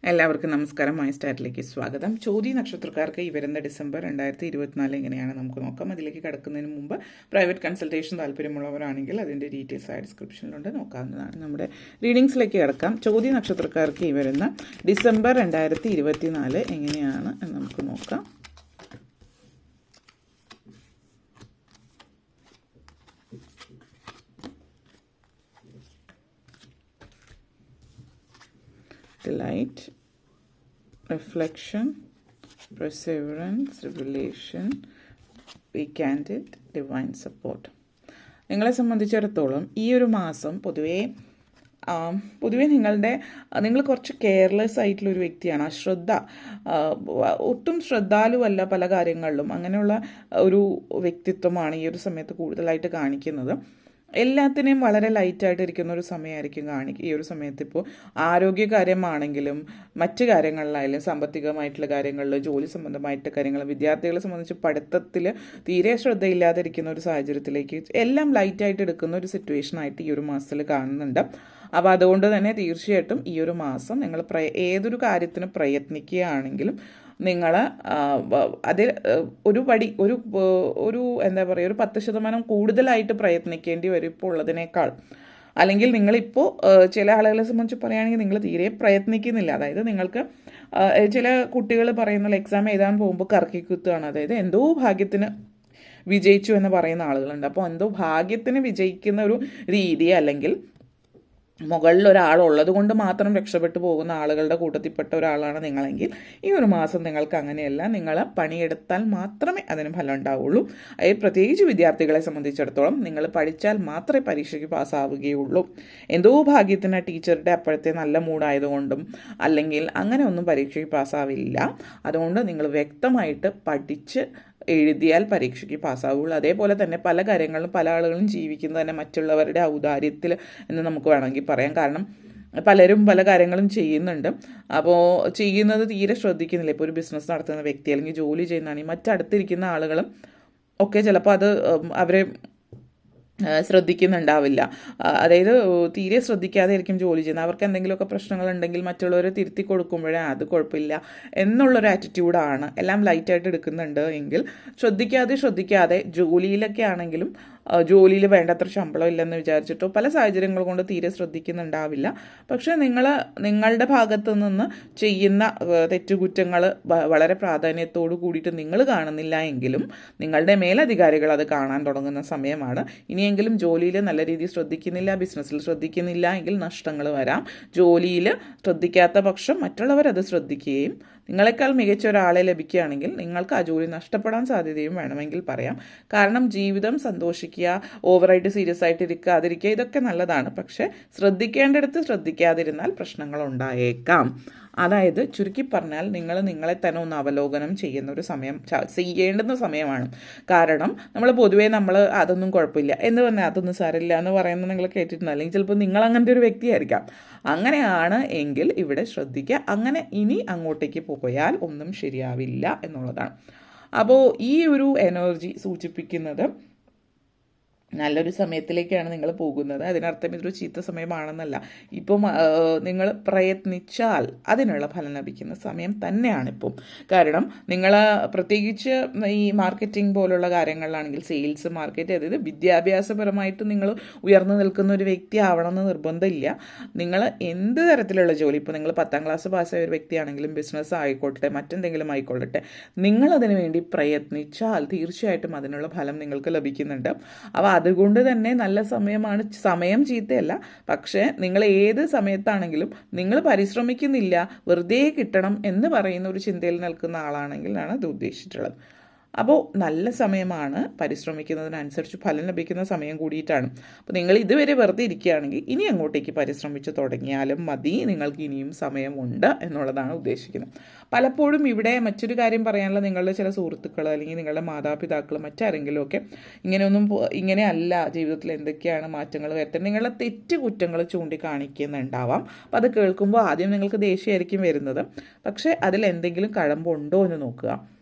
എല്ലാവർക്കും നമസ്കാരം. മൈ സ്റ്റാറ്റിലേക്ക് സ്വാഗതം. ചോതി നക്ഷത്രക്കാർക്ക് ഈ വരുന്ന ഡിസംബർ 2024 എങ്ങനെയാണ് നമുക്ക് നോക്കാം. അതിലേക്ക് കടക്കുന്നതിന് മുമ്പ് പ്രൈവറ്റ് കൺസൾട്ടേഷൻ താല്പര്യമുള്ളവരാണെങ്കിൽ അതിൻ്റെ ഡീറ്റെയിൽസ് ആയ ഡിസ്ക്രിപ്ഷനിലുണ്ട്, നോക്കാവുന്നതാണ്. നമ്മുടെ റീഡിങ്സിലേക്ക് കിടക്കാം. ചോതി നക്ഷത്രക്കാർക്ക് ഈ വരുന്ന ഡിസംബർ 2024 എങ്ങനെയാണ് എന്ന് നമുക്ക് നോക്കാം. Delight, reflection, perseverance, revelation, weekended, divine support. നിങ്ങളെ സംബന്ധിച്ചിടത്തോളം ഈ ഒരു മാസം പൊതുവേ നിങ്ങൾ കുറച്ച് കെയർലെസ് ആയിട്ടുള്ളൊരു വ്യക്തിയാണ്. ഒട്ടും ശ്രദ്ധാലുവല്ല പല കാര്യങ്ങളിലും. അങ്ങനെയുള്ള ഒരു വ്യക്തിത്വമാണ് ഈ ഒരു സമയത്ത് കൂടുതലായിട്ട് കാണിക്കുന്നത്. എല്ലാത്തിനെയും വളരെ ലൈറ്റായിട്ട് ഇരിക്കുന്ന ഒരു സമയമായിരിക്കും ഈ ഒരു സമയത്ത്. ഇപ്പോൾ ആരോഗ്യകാര്യമാണെങ്കിലും മറ്റു കാര്യങ്ങളിലായാലും സാമ്പത്തികമായിട്ടുള്ള കാര്യങ്ങളിൽ, ജോലി സംബന്ധമായിട്ടുള്ള കാര്യങ്ങൾ, വിദ്യാർത്ഥികളെ സംബന്ധിച്ച് പഠിത്തത്തിൽ തീരെ ശ്രദ്ധയില്ലാതിരിക്കുന്ന ഒരു സാഹചര്യത്തിലേക്ക് എല്ലാം ലൈറ്റായിട്ട് എടുക്കുന്ന ഒരു സിറ്റുവേഷനായിട്ട് ഈ ഒരു മാസത്തിൽ കാണുന്നുണ്ട്. അപ്പോൾ അതുകൊണ്ട് തന്നെ തീർച്ചയായിട്ടും ഈ ഒരു മാസം നിങ്ങൾ ഏതൊരു കാര്യത്തിന് പ്രയത്നിക്കുകയാണെങ്കിലും നിങ്ങൾ അതിൽ ഒരു എന്താ പറയുക, ഒരു 10% കൂടുതലായിട്ട് പ്രയത്നിക്കേണ്ടി വരും ഇപ്പോൾ ഉള്ളതിനേക്കാൾ. അല്ലെങ്കിൽ നിങ്ങളിപ്പോൾ ചില ആളുകളെ സംബന്ധിച്ച് പറയുകയാണെങ്കിൽ നിങ്ങൾ തീരെ പ്രയത്നിക്കുന്നില്ല. അതായത് നിങ്ങൾക്ക് ചില കുട്ടികൾ പറയുന്ന എക്സാം എഴുതാൻ പോകുമ്പോൾ കറക്കി കുത്തുകയാണ്. അതായത് എന്തോ ഭാഗ്യത്തിന് വിജയിച്ചു എന്ന് പറയുന്ന ആളുകളുണ്ട്. അപ്പോൾ എന്തോ ഭാഗ്യത്തിന് വിജയിക്കുന്ന ഒരു രീതി, അല്ലെങ്കിൽ മുകളിൽ ഒരാളുള്ളത് കൊണ്ട് മാത്രം രക്ഷപ്പെട്ടു പോകുന്ന ആളുകളുടെ കൂട്ടത്തിൽപ്പെട്ട ഒരാളാണ് നിങ്ങളെങ്കിൽ ഈ ഒരു മാസം നിങ്ങൾക്ക് അങ്ങനെയല്ല. നിങ്ങൾ പണിയെടുത്താൽ മാത്രമേ അതിന് ഫലം ഉണ്ടാവുള്ളൂ. പ്രത്യേകിച്ച് വിദ്യാർത്ഥികളെ സംബന്ധിച്ചിടത്തോളം നിങ്ങൾ പഠിച്ചാൽ മാത്രമേ പരീക്ഷയ്ക്ക് പാസ്സാവുകയുള്ളൂ. എന്തോ ഭാഗ്യത്തിന് ടീച്ചറുടെ അപ്പോഴത്തെ നല്ല മൂഡായതുകൊണ്ടും അല്ലെങ്കിൽ അങ്ങനെ ഒന്നും പരീക്ഷയ്ക്ക് പാസ്സാവില്ല. അതുകൊണ്ട് നിങ്ങൾ വ്യക്തമായിട്ട് പഠിച്ച് എഴുതിയാൽ പരീക്ഷയ്ക്ക് പാസ്സാവുള്ളൂ. അതേപോലെ തന്നെ പല കാര്യങ്ങളും പല ആളുകളും ജീവിക്കുന്നത് തന്നെ മറ്റുള്ളവരുടെ ഔദാര്യത്തിൽ എന്ന് നമുക്ക് വേണമെങ്കിൽ പറയാം. കാരണം പലരും പല കാര്യങ്ങളും ചെയ്യുന്നുണ്ട്. അപ്പോൾ ചെയ്യുന്നത് തീരെ ശ്രദ്ധിക്കുന്നില്ല. ഇപ്പോൾ ഒരു ബിസിനസ് നടത്തുന്ന വ്യക്തി അല്ലെങ്കിൽ ജോലി ചെയ്യുന്നതാണെങ്കിൽ മറ്റടുത്തിരിക്കുന്ന ആളുകളും ഒക്കെ ചിലപ്പോൾ അത് അവരെ ശ്രദ്ധിക്കുന്നുണ്ടാവില്ല. അതായത് തീരെ ശ്രദ്ധിക്കാതെ ആയിരിക്കും ജോലി ചെയ്യുന്നത്. അവർക്ക് എന്തെങ്കിലുമൊക്കെ പ്രശ്നങ്ങളുണ്ടെങ്കിൽ മറ്റുള്ളവരെ തിരുത്തി കൊടുക്കുമ്പോഴേ അത് കുഴപ്പമില്ല എന്നുള്ളൊരു ആറ്റിറ്റ്യൂഡാണ്. എല്ലാം ലൈറ്റായിട്ട് എടുക്കുന്നുണ്ട് എങ്കിൽ ശ്രദ്ധിക്കാതെ ജോലിയിലൊക്കെ ആണെങ്കിലും ജോലിയിൽ വേണ്ടത്ര ശമ്പളം ഇല്ലെന്ന് വിചാരിച്ചിട്ടോ പല സാഹചര്യങ്ങൾ കൊണ്ട് തീരെ ശ്രദ്ധിക്കുന്നുണ്ടാവില്ല. പക്ഷേ നിങ്ങളുടെ ഭാഗത്തു നിന്ന് ചെയ്യുന്ന തെറ്റുകുറ്റങ്ങൾ വളരെ പ്രാധാന്യത്തോടു കൂടിയിട്ട് നിങ്ങൾ കാണുന്നില്ല എങ്കിലും നിങ്ങളുടെ മേലധികാരികൾ അത് കാണാൻ തുടങ്ങുന്ന സമയമാണ്. ഇനിയെങ്കിലും ജോലിയിൽ നല്ല രീതിയിൽ ശ്രദ്ധിക്കുന്നില്ല, ബിസിനസ്സിൽ ശ്രദ്ധിക്കുന്നില്ല എങ്കിൽ നഷ്ടങ്ങൾ വരാം. ജോലിയിൽ ശ്രദ്ധിക്കാത്ത പക്ഷം മറ്റുള്ളവരത് ശ്രദ്ധിക്കുകയും നിങ്ങളെക്കാൾ മികച്ച ഒരാളെ ലഭിക്കുകയാണെങ്കിൽ നിങ്ങൾക്ക് ആ ജോലി നഷ്ടപ്പെടാൻ സാധ്യതയും വേണമെങ്കിൽ പറയാം. കാരണം ജീവിതം സന്തോഷിക്കുക, ഓവറായിട്ട് സീരിയസ് ആയിട്ട് ഇരിക്കാതിരിക്കുക, ഇതൊക്കെ നല്ലതാണ്. പക്ഷേ ശ്രദ്ധിക്കേണ്ടിടത്ത് ശ്രദ്ധിക്കാതിരുന്നാൽ പ്രശ്നങ്ങൾ ഉണ്ടായേക്കാം. അതായത് ചുരുക്കി പറഞ്ഞാൽ നിങ്ങളെ തന്നെ ഒന്ന് അവലോകനം ചെയ്യേണ്ടുന്ന സമയമാണ്. കാരണം പൊതുവേ അതൊന്നും കുഴപ്പമില്ല എന്ന് പറഞ്ഞാൽ അതൊന്നും സാരമില്ല എന്ന് പറയുന്നത് നിങ്ങൾ കേട്ടിട്ടുണ്ട്. അല്ലെങ്കിൽ ചിലപ്പോൾ നിങ്ങൾ അങ്ങനത്തെ ഒരു വ്യക്തിയായിരിക്കാം. അങ്ങനെയാണ് എങ്കിൽ ഇവിടെ ശ്രദ്ധിക്കുക. അങ്ങനെ ഇനി അങ്ങോട്ടേക്ക് പോയാൽ ഒന്നും ശരിയാവില്ല എന്നുള്ളതാണ്. അപ്പോൾ ഈ ഒരു എനർജി സൂചിപ്പിക്കുന്നത് നല്ലൊരു സമയത്തിലേക്കാണ് നിങ്ങൾ പോകുന്നത്. അതിനർത്ഥം ഇതൊരു ചീത്ത സമയമാണെന്നല്ല. ഇപ്പം നിങ്ങൾ പ്രയത്നിച്ചാൽ അതിനുള്ള ഫലം ലഭിക്കുന്ന സമയം തന്നെയാണിപ്പം. കാരണം നിങ്ങൾ പ്രത്യേകിച്ച് ഈ മാർക്കറ്റിംഗ് പോലുള്ള കാര്യങ്ങളിലാണെങ്കിൽ, സെയിൽസ്, മാർക്കറ്റ്, അതായത് വിദ്യാഭ്യാസപരമായിട്ട് നിങ്ങൾ ഉയർന്നു നിൽക്കുന്ന ഒരു വ്യക്തി ആവണമെന്ന് നിർബന്ധമില്ല. നിങ്ങൾ എന്ത് തരത്തിലുള്ള ജോലി, ഇപ്പോൾ നിങ്ങൾ 10ാം ക്ലാസ് പാസ്സായ ഒരു വ്യക്തിയാണെങ്കിലും ബിസിനസ് ആയിക്കോട്ടെ മറ്റെന്തെങ്കിലും ആയിക്കൊള്ളട്ടെ, നിങ്ങളതിനു വേണ്ടി പ്രയത്നിച്ചാൽ തീർച്ചയായിട്ടും അതിനുള്ള ഫലം നിങ്ങൾക്ക് ലഭിക്കുന്നുണ്ട്. അപ്പോൾ അതുകൊണ്ട് തന്നെ നല്ല സമയമാണ്. സമയം ചീത്തയല്ല. പക്ഷേ നിങ്ങൾ ഏത് സമയത്താണെങ്കിലും നിങ്ങൾ പരിശ്രമിക്കുന്നില്ല, വെറുതെ കിട്ടണം എന്ന് പറയുന്ന ഒരു ചിന്തയിൽ നിൽക്കുന്ന ആളാണെങ്കിലാണ് ഇത് ഉദ്ദേശിച്ചിട്ടുള്ളത്. അപ്പോൾ നല്ല സമയമാണ്. പരിശ്രമിക്കുന്നതിനനുസരിച്ച് ഫലം ലഭിക്കുന്ന സമയം കൂടിയിട്ടാണ്. അപ്പോൾ നിങ്ങൾ ഇതുവരെ വെറുതെ ഇരിക്കുകയാണെങ്കിൽ ഇനി അങ്ങോട്ടേക്ക് പരിശ്രമിച്ച് തുടങ്ങിയാലും മതി. നിങ്ങൾക്ക് ഇനിയും സമയമുണ്ട് എന്നുള്ളതാണ് ഉദ്ദേശിക്കുന്നത്. പലപ്പോഴും ഇവിടെ മറ്റൊരു കാര്യം പറയാനുള്ള, നിങ്ങളുടെ ചില സുഹൃത്തുക്കൾ അല്ലെങ്കിൽ നിങ്ങളുടെ മാതാപിതാക്കൾ മറ്റാരെങ്കിലും ഒക്കെ ഇങ്ങനെയല്ല, ജീവിതത്തിൽ എന്തൊക്കെയാണ് മാറ്റങ്ങൾ വരുത്തുന്നത്, നിങ്ങളുടെ തെറ്റുകുറ്റങ്ങൾ ചൂണ്ടിക്കാണിക്കുന്നുണ്ടാവാം. അപ്പോൾ അത് കേൾക്കുമ്പോൾ ആദ്യം നിങ്ങൾക്ക് ദേഷ്യമായിരിക്കും വരുന്നത്. പക്ഷേ അതിൽ എന്തെങ്കിലും കഴമ്പുണ്ടോ എന്ന് നോക്കുക.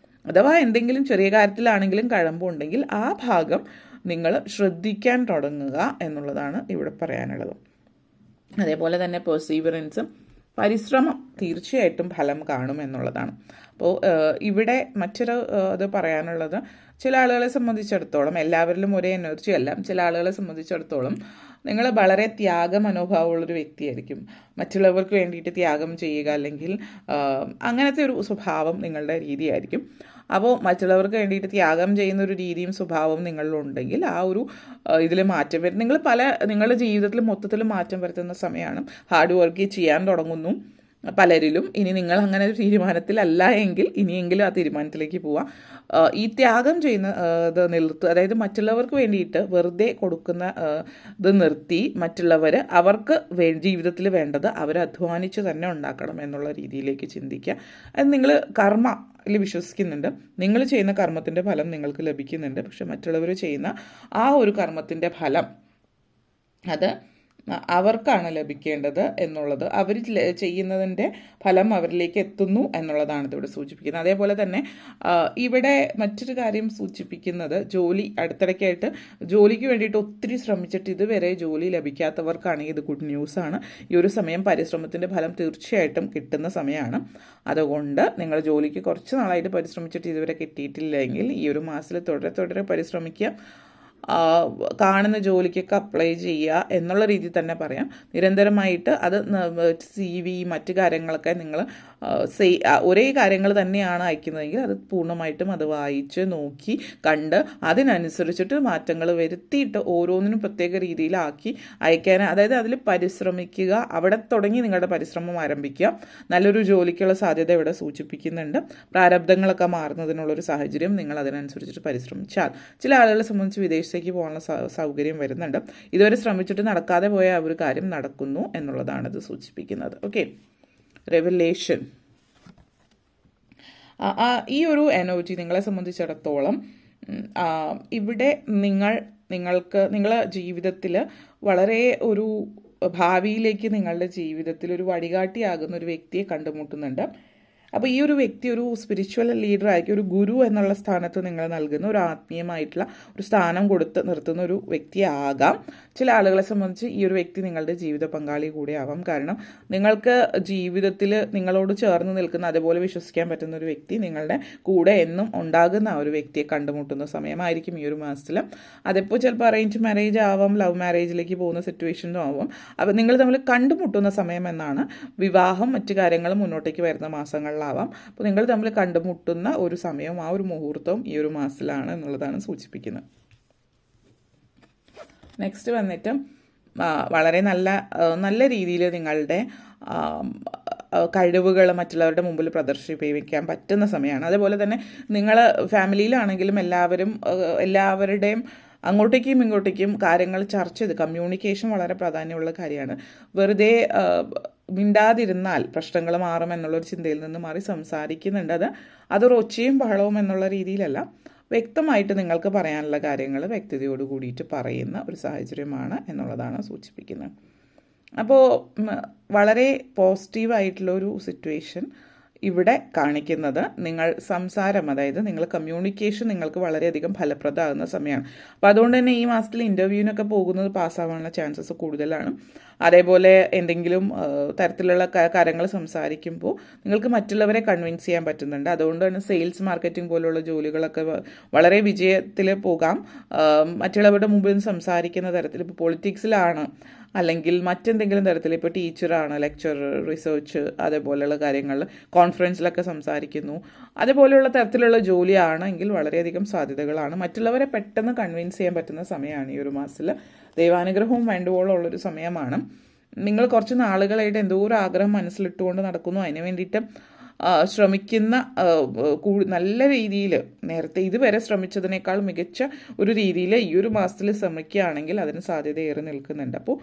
അഥവാ എന്തെങ്കിലും ചെറിയ കാര്യത്തിലാണെങ്കിലും കഴമ്പുണ്ടെങ്കിൽ ആ ഭാഗം നിങ്ങൾ ശ്രദ്ധിക്കാൻ തുടങ്ങുക എന്നുള്ളതാണ് ഇവിടെ പറയാനുള്ളത്. അതേപോലെ തന്നെ പെർസീവറൻസും പരിശ്രമം തീർച്ചയായിട്ടും ഫലം കാണും എന്നുള്ളതാണ്. അപ്പോൾ ഇവിടെ മറ്റൊരു ഇത് പറയാനുള്ളത്, ചില ആളുകളെ സംബന്ധിച്ചിടത്തോളം, എല്ലാവരിലും ഒരേ എനർജി അല്ല, ചില ആളുകളെ സംബന്ധിച്ചിടത്തോളം നിങ്ങൾ വളരെ ത്യാഗ മനോഭാവമുള്ളൊരു വ്യക്തിയായിരിക്കും. മറ്റുള്ളവർക്ക് വേണ്ടിയിട്ട് ത്യാഗം ചെയ്യുക, അല്ലെങ്കിൽ അങ്ങനത്തെ ഒരു സ്വഭാവം നിങ്ങളുടെ രീതിയായിരിക്കും. അപ്പോൾ മറ്റുള്ളവർക്ക് വേണ്ടിയിട്ട് ത്യാഗം ചെയ്യുന്ന ഒരു രീതിയും സ്വഭാവവും നിങ്ങളിലുണ്ടെങ്കിൽ ആ ഒരു ഇതിൽ മാറ്റം വരും. നിങ്ങളുടെ ജീവിതത്തിൽ മൊത്തത്തിൽ മാറ്റം വരുത്തുന്ന സമയമാണ്. ഹാർഡ് വർക്ക് ചെയ്യാൻ തുടങ്ങുന്നു പലരിലും. ഇനി നിങ്ങൾ അങ്ങനെ ഒരു തീരുമാനത്തിലല്ല എങ്കിൽ ഇനിയെങ്കിലും ആ തീരുമാനത്തിലേക്ക് പോവാം. ഈ ത്യാഗം ചെയ്യുന്ന ഇത് നിർത്തുക, അതായത് മറ്റുള്ളവർക്ക് വേണ്ടിയിട്ട് വെറുതെ കൊടുക്കുന്ന ഇത് നിർത്തി, മറ്റുള്ളവർ അവർക്ക് ജീവിതത്തിൽ വേണ്ടത് അവർ അധ്വാനിച്ച് തന്നെ ഉണ്ടാക്കണം എന്നുള്ള രീതിയിലേക്ക് ചിന്തിക്കുക. അത് നിങ്ങൾ കർമ്മയിൽ വിശ്വസിക്കുന്നുണ്ട്, നിങ്ങൾ ചെയ്യുന്ന കർമ്മത്തിൻ്റെ ഫലം നിങ്ങൾക്ക് ലഭിക്കുന്നുണ്ട്. പക്ഷെ മറ്റുള്ളവർ ചെയ്യുന്ന ആ ഒരു കർമ്മത്തിൻ്റെ ഫലം അത് അവർക്കാണ് ലഭിക്കേണ്ടത് എന്നുള്ളത്, അവർ ചെയ്യുന്നതിൻ്റെ ഫലം അവരിലേക്ക് എത്തുന്നു എന്നുള്ളതാണ് ഇതിവിടെ സൂചിപ്പിക്കുന്നത്. അതേപോലെ തന്നെ ഇവിടെ മറ്റൊരു കാര്യം സൂചിപ്പിക്കുന്നത്, അടുത്തിടയ്ക്കായിട്ട് ജോലിക്ക് വേണ്ടിയിട്ട് ഒത്തിരി ശ്രമിച്ചിട്ട് ഇതുവരെ ജോലി ലഭിക്കാത്തവർക്കാണെങ്കിൽ ഇത് ഗുഡ് ന്യൂസാണ്. ഈ ഒരു സമയം പരിശ്രമത്തിൻ്റെ ഫലം തീർച്ചയായിട്ടും കിട്ടുന്ന സമയമാണ്. അതുകൊണ്ട് നിങ്ങൾ ജോലിക്ക് കുറച്ച് നാളായിട്ട് പരിശ്രമിച്ചിട്ട് ഇതുവരെ കിട്ടിയിട്ടില്ലെങ്കിൽ ഈ ഒരു മാസത്തിൽ തുടരെ പരിശ്രമിക്കുക. കാണുന്ന ജോലിക്കൊക്കെ അപ്ലൈ ചെയ്യുക എന്നുള്ള രീതിയിൽ തന്നെ പറയാം. നിരന്തരമായിട്ട് അത് CV മറ്റു കാര്യങ്ങളൊക്കെ നിങ്ങൾ ഒരേ കാര്യങ്ങൾ തന്നെയാണ് അയക്കുന്നതെങ്കിൽ അത് പൂർണ്ണമായിട്ടും അത് വായിച്ച് നോക്കി കണ്ട് അതിനനുസരിച്ചിട്ട് മാറ്റങ്ങൾ വരുത്തിയിട്ട് ഓരോന്നിനും പ്രത്യേക രീതിയിലാക്കി അയക്കാൻ, അതായത് അതിൽ പരിശ്രമിക്കുക. അവിടെ തുടങ്ങി നിങ്ങളുടെ പരിശ്രമം ആരംഭിക്കുക. നല്ലൊരു ജോലിക്കുള്ള സാധ്യത ഇവിടെ സൂചിപ്പിക്കുന്നുണ്ട്. പ്രാരബ്ധങ്ങളൊക്കെ മാറുന്നതിനുള്ളൊരു സാഹചര്യം നിങ്ങൾ അതിനനുസരിച്ചിട്ട് പരിശ്രമിച്ചാൽ ചില ആളുകളെ സംബന്ധിച്ച് വിദേശത്തേക്ക് പോകാനുള്ള സൗകര്യം വരുന്നുണ്ട്. ഇതുവരെ ശ്രമിച്ചിട്ട് നടക്കാതെ പോയ ആ ഒരു കാര്യം നടക്കുന്നു എന്നുള്ളതാണ് ഇത് സൂചിപ്പിക്കുന്നത്. Okay, revelation. ഈ ഒരു എനർജി നിങ്ങളെ സംബന്ധിച്ചിടത്തോളം ഇവിടെ നിങ്ങളുടെ ജീവിതത്തിൽ വളരെ ഒരു ഭാവിയിലേക്ക് നിങ്ങളുടെ ജീവിതത്തിൽ ഒരു വഴികാട്ടിയാകുന്ന ഒരു വ്യക്തിയെ കണ്ടുമുട്ടുന്നുണ്ട്. അപ്പോൾ ഈ ഒരു വ്യക്തി ഒരു സ്പിരിച്വൽ ലീഡറായിരിക്കും, ഒരു ഗുരു എന്നുള്ള സ്ഥാനത്ത് നിങ്ങൾ നൽകുന്ന ഒരു ആത്മീയമായിട്ടുള്ള ഒരു സ്ഥാനം കൊടുത്ത് നിർത്തുന്ന ഒരു വ്യക്തിയാകാം. ചില ആളുകളെ സംബന്ധിച്ച് ഈ ഒരു വ്യക്തി നിങ്ങളുടെ ജീവിത പങ്കാളി കൂടെ ആവാം. കാരണം നിങ്ങൾക്ക് ജീവിതത്തിൽ നിങ്ങളോട് ചേർന്ന് നിൽക്കുന്ന, അതുപോലെ വിശ്വസിക്കാൻ പറ്റുന്ന ഒരു വ്യക്തി നിങ്ങളുടെ കൂടെ എന്നും ഉണ്ടാകുന്ന ആ ഒരു വ്യക്തിയെ കണ്ടുമുട്ടുന്ന സമയമായിരിക്കും ഈ ഒരു മാസത്തിൽ. അതിപ്പോൾ ചിലപ്പോൾ അറേഞ്ച് മാരേജ് ആവാം, ലവ് മാരേജിലേക്ക് പോകുന്ന സിറ്റുവേഷനും ആവാം. അപ്പോൾ നിങ്ങൾ തമ്മിൽ കണ്ടുമുട്ടുന്ന സമയം എന്നാണ്. വിവാഹം മറ്റു കാര്യങ്ങൾ മുന്നോട്ടേക്ക് വരുന്ന മാസങ്ങളിൽ ആവാം. അപ്പോൾ നിങ്ങൾ തമ്മിൽ കണ്ടുമുട്ടുന്ന ഒരു സമയവും ആ ഒരു മുഹൂർത്തവും ഈ ഒരു മാസത്തിലാണ് എന്നുള്ളതാണ് സൂചിപ്പിക്കുന്നത്. നെക്സ്റ്റ് വന്നിട്ട് വളരെ നല്ല രീതിയിൽ നിങ്ങളുടെ കഴിവുകൾ മറ്റുള്ളവരുടെ മുമ്പിൽ പ്രദർശിപ്പിക്കാൻ പറ്റുന്ന സമയമാണ്. അതേപോലെ തന്നെ നിങ്ങൾ ഫാമിലിയിലാണെങ്കിലും എല്ലാവരുടെയും അങ്ങോട്ടേക്കും ഇങ്ങോട്ടേക്കും കാര്യങ്ങൾ ചർച്ച ചെയ്ത്, കമ്മ്യൂണിക്കേഷൻ വളരെ പ്രാധാന്യമുള്ള കാര്യമാണ്. വെറുതെ മിണ്ടാതിരുന്നാൽ പ്രശ്നങ്ങൾ മാറുമെന്നുള്ളൊരു ചിന്തയിൽ നിന്ന് മാറി സംസാരിക്കുന്നുണ്ട്. അതൊരു ഒച്ചയും ബഹളവും എന്നുള്ള രീതിയിലല്ല, വ്യക്തമായിട്ട് നിങ്ങൾക്ക് പറയാനുള്ള കാര്യങ്ങൾ വ്യക്തതയോട് കൂടിയിട്ട് പറയുന്ന ഒരു സാഹചര്യമാണ് എന്നുള്ളതാണ് സൂചിപ്പിക്കുന്നത്. അപ്പോൾ വളരെ പോസിറ്റീവായിട്ടുള്ളൊരു സിറ്റുവേഷൻ ഇവിടെ കാണിക്കുന്നത്, നിങ്ങൾ സംസാരം, അതായത് നിങ്ങൾ കമ്മ്യൂണിക്കേഷൻ നിങ്ങൾക്ക് വളരെയധികം ഫലപ്രദമാകുന്ന സമയമാണ്. അപ്പോൾ അതുകൊണ്ട് തന്നെ ഈ മാസത്തിൽ ഇൻ്റർവ്യൂവിനൊക്കെ പോകുന്നത് പാസ്സാവാനുള്ള ചാൻസസ് കൂടുതലാണ്. അതേപോലെ എന്തെങ്കിലും തരത്തിലുള്ള കാര്യങ്ങൾ സംസാരിക്കുമ്പോൾ നിങ്ങൾക്ക് മറ്റുള്ളവരെ കൺവിൻസ് ചെയ്യാൻ പറ്റുന്നുണ്ട്. അതുകൊണ്ട് തന്നെ സെയിൽസ് മാർക്കറ്റിംഗ് പോലുള്ള ജോലികളൊക്കെ വളരെ വിജയത്തിൽ പോകാം. മറ്റുള്ളവരുടെ മുമ്പിൽ നിന്ന് സംസാരിക്കുന്ന തരത്തിൽ, ഇപ്പോൾ പൊളിറ്റിക്സിലാണ് അല്ലെങ്കിൽ മറ്റെന്തെങ്കിലും തരത്തിൽ, ഇപ്പോൾ ടീച്ചറാണ്, ലെക്ചറർ, റിസർച്ച്, അതേപോലെയുള്ള കാര്യങ്ങളിൽ കോൺഫറൻസിലൊക്കെ സംസാരിക്കുന്നു, അതേപോലെയുള്ള തരത്തിലുള്ള ജോലിയാണെങ്കിൽ വളരെയധികം സാധ്യതകളാണ്. മറ്റുള്ളവരെ പെട്ടെന്ന് കൺവിൻസ് ചെയ്യാൻ പറ്റുന്ന സമയമാണ് ഈ ഒരു മാസത്തിൽ. ദൈവാനുഗ്രഹവും വേണ്ടുവോളം ഉള്ളൊരു സമയമാണ്. നിങ്ങൾ കുറച്ച് നാളുകളായിട്ട് എന്തോ ഒരു ആഗ്രഹം മനസ്സിലിട്ടുകൊണ്ട് നടക്കുന്നു, അതിന് വേണ്ടിയിട്ട് ശ്രമിക്കുന്ന നല്ല രീതിയിൽ, നേരത്തെ ഇതുവരെ ശ്രമിച്ചതിനേക്കാൾ മികച്ച ഒരു രീതിയിൽ ഈ ഒരു മാസത്തിൽ ശ്രമിക്കുകയാണെങ്കിൽ അതിന് സാധ്യത ഏറി നിൽക്കുന്നുണ്ട്. അപ്പോൾ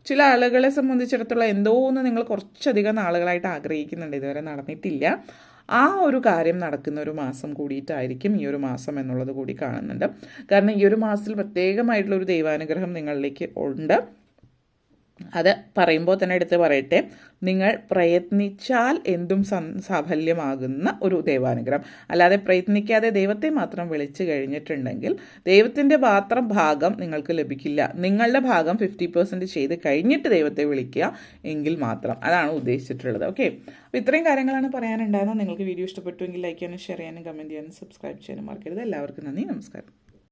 ചില ആളുകളെ സംബന്ധിച്ചിടത്തോളം എന്തോ ഒന്ന് നിങ്ങൾ കുറച്ചധികം നാളുകളായിട്ട് ആഗ്രഹിക്കുന്നുണ്ട്, ഇതുവരെ നടന്നിട്ടില്ല. ആ ഒരു കാര്യം നടക്കുന്ന ഒരു മാസം കൂടിയിട്ടായിരിക്കും ഈ ഒരു മാസം എന്നുള്ളത് കൂടി കാണുന്നുണ്ട്. കാരണം ഈ ഒരു മാസത്തിൽ പ്രത്യേകമായിട്ടുള്ളൊരു ദൈവാനുഗ്രഹം നിങ്ങളിലേക്ക് ഉണ്ട്. അത് പറയുമ്പോൾ തന്നെ എടുത്ത് പറയട്ടെ, നിങ്ങൾ പ്രയത്നിച്ചാൽ എന്തും സാഫല്യമാകുന്ന ഒരു ദൈവാനുഗ്രഹം. അല്ലാതെ പ്രയത്നിക്കാതെ ദൈവത്തെ മാത്രം വിളിച്ചു കഴിഞ്ഞിട്ടുണ്ടെങ്കിൽ ദൈവത്തിൻ്റെ മാത്രം ഭാഗം നിങ്ങൾക്ക് ലഭിക്കില്ല. നിങ്ങളുടെ ഭാഗം 50% ചെയ്ത് കഴിഞ്ഞിട്ട് ദൈവത്തെ വിളിക്കുക എങ്കിൽ മാത്രം. അതാണ് ഉദ്ദേശിച്ചിട്ടുള്ളത്. ഓക്കെ, അപ്പോൾ ഇത്രയും കാര്യങ്ങളാണ് പറയാനുണ്ടായിരുന്നത്. നിങ്ങൾക്ക് വീഡിയോ ഇഷ്ടപ്പെട്ടുവെങ്കിൽ ലൈക്ക് ചെയ്യാനും ഷെയർ ചെയ്യാനും കമൻറ്റ് ചെയ്യാനും സബ്സ്ക്രൈബ് ചെയ്യാനും മറക്കരുത്. എല്ലാവർക്കും നന്ദി, നമസ്കാരം.